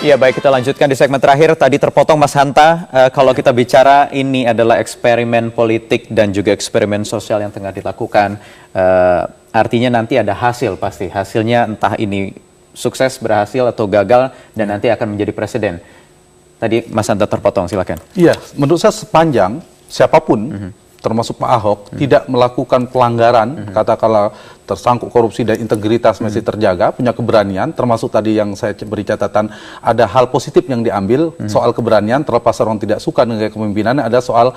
Iya, baik, kita lanjutkan di segmen terakhir. Tadi terpotong Mas Hanta, kalau kita bicara ini adalah eksperimen politik dan juga eksperimen sosial yang tengah dilakukan. Artinya nanti ada hasil pasti. Hasilnya entah ini sukses, berhasil atau gagal dan nanti akan menjadi presiden. Tadi Mas Hanta terpotong, silakan. Iya, menurut saya sepanjang siapapun, termasuk Pak Ahok, tidak melakukan pelanggaran, katakanlah tersangkut korupsi dan integritas masih terjaga, punya keberanian, termasuk tadi yang saya beri catatan, ada hal positif yang diambil soal keberanian, terlepas orang tidak suka dengan kepemimpinannya, ada soal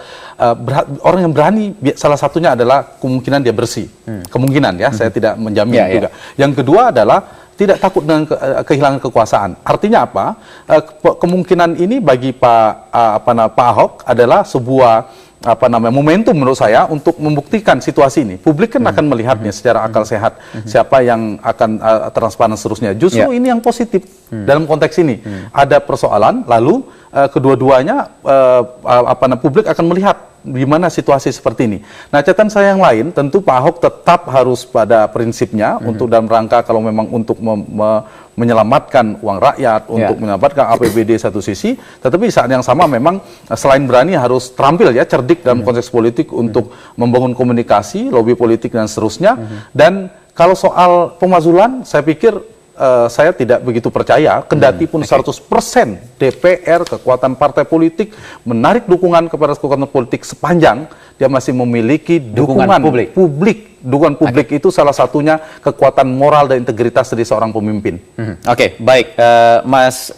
orang yang berani, salah satunya adalah kemungkinan dia bersih. Kemungkinan ya, saya tidak menjamin juga. Yang kedua adalah tidak takut dengan kehilangan kekuasaan. Artinya apa? Kemungkinan ini bagi Pak Ahok adalah sebuah momentum menurut saya untuk membuktikan situasi ini. Publik kan akan melihatnya secara akal sehat siapa yang akan transparan seterusnya. Justru ini yang positif dalam konteks ini. Ada persoalan, lalu kedua-duanya publik akan melihat di mana situasi seperti ini. Nah, catatan saya yang lain, tentu Pak Ahok tetap harus pada prinsipnya untuk dalam rangka kalau memang untuk menyelamatkan uang rakyat, untuk menyelamatkan APBD satu sisi, tetapi saat yang sama memang selain berani harus terampil ya, cerdik dalam konteks politik untuk membangun komunikasi, lobby politik dan seterusnya. Dan kalau soal pemakzulan, saya pikir saya tidak begitu percaya, kendati pun 100% DPR, kekuatan partai politik, menarik dukungan kepada kekuatan politik sepanjang dia masih memiliki dukungan publik. Dukungan publik itu salah satunya kekuatan moral dan integritas dari seorang pemimpin. Oke, baik. Mas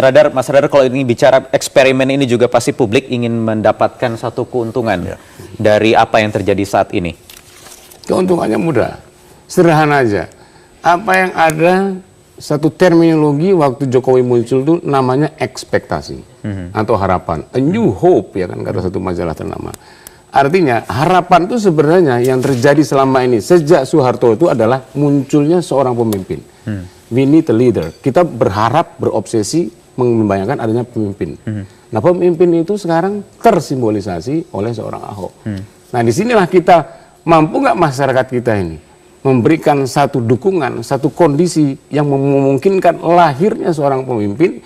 Radar, kalau ini bicara eksperimen ini juga pasti publik ingin mendapatkan satu keuntungan dari apa yang terjadi saat ini. Keuntungannya mudah, sederhana aja. Apa yang ada, satu terminologi waktu Jokowi muncul itu namanya ekspektasi atau harapan, a new hope ya kan, kata satu majalah ternama. Artinya harapan itu sebenarnya yang terjadi selama ini sejak Soeharto itu adalah munculnya seorang pemimpin. We need a leader. Kita berharap, berobsesi membayangkan adanya pemimpin. Nah, pemimpin itu sekarang tersimbolisasi oleh seorang Ahok. Nah, disinilah kita mampu nggak masyarakat kita ini memberikan satu dukungan, satu kondisi yang memungkinkan lahirnya seorang pemimpin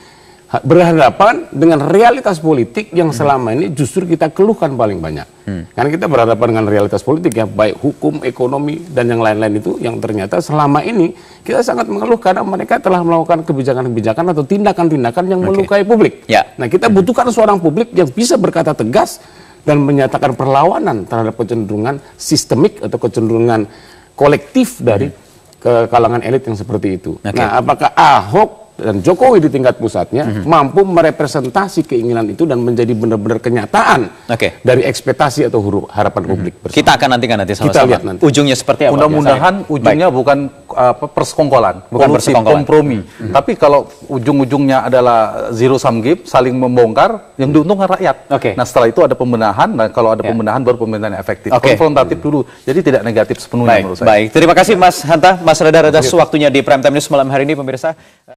berhadapan dengan realitas politik yang selama ini justru kita keluhkan paling banyak. Karena kita berhadapan dengan realitas politik ya, baik hukum, ekonomi, dan yang lain-lain itu yang ternyata selama ini kita sangat mengeluh karena mereka telah melakukan kebijakan-kebijakan atau tindakan-tindakan yang melukai publik. Nah, kita butuhkan seorang publik yang bisa berkata tegas dan menyatakan perlawanan terhadap kecenderungan sistemik atau kecenderungan kolektif dari kalangan elit yang seperti itu. Nah, apakah Ahok dan Jokowi di tingkat pusatnya mampu merepresentasi keinginan itu dan menjadi benar-benar kenyataan dari ekspektasi atau harapan publik bersama. Kita akan nantikan nanti sama-sama. Lihat nanti. Ujungnya seperti apa? Mudah-mudahan ujungnya bukan persekongkolan, kompromi. Tapi kalau ujung-ujungnya adalah zero sum game, saling membongkar, yang diuntungkan rakyat. Nah, setelah itu ada pembenahan, dan kalau ada pembenahan baru pemerintahan efektif. Konfrontatif dulu, jadi tidak negatif sepenuhnya menurut saya. Baik, terima kasih Mas Hanta, Mas Radar atas waktunya di Prime Time News malam hari ini, pemirsa.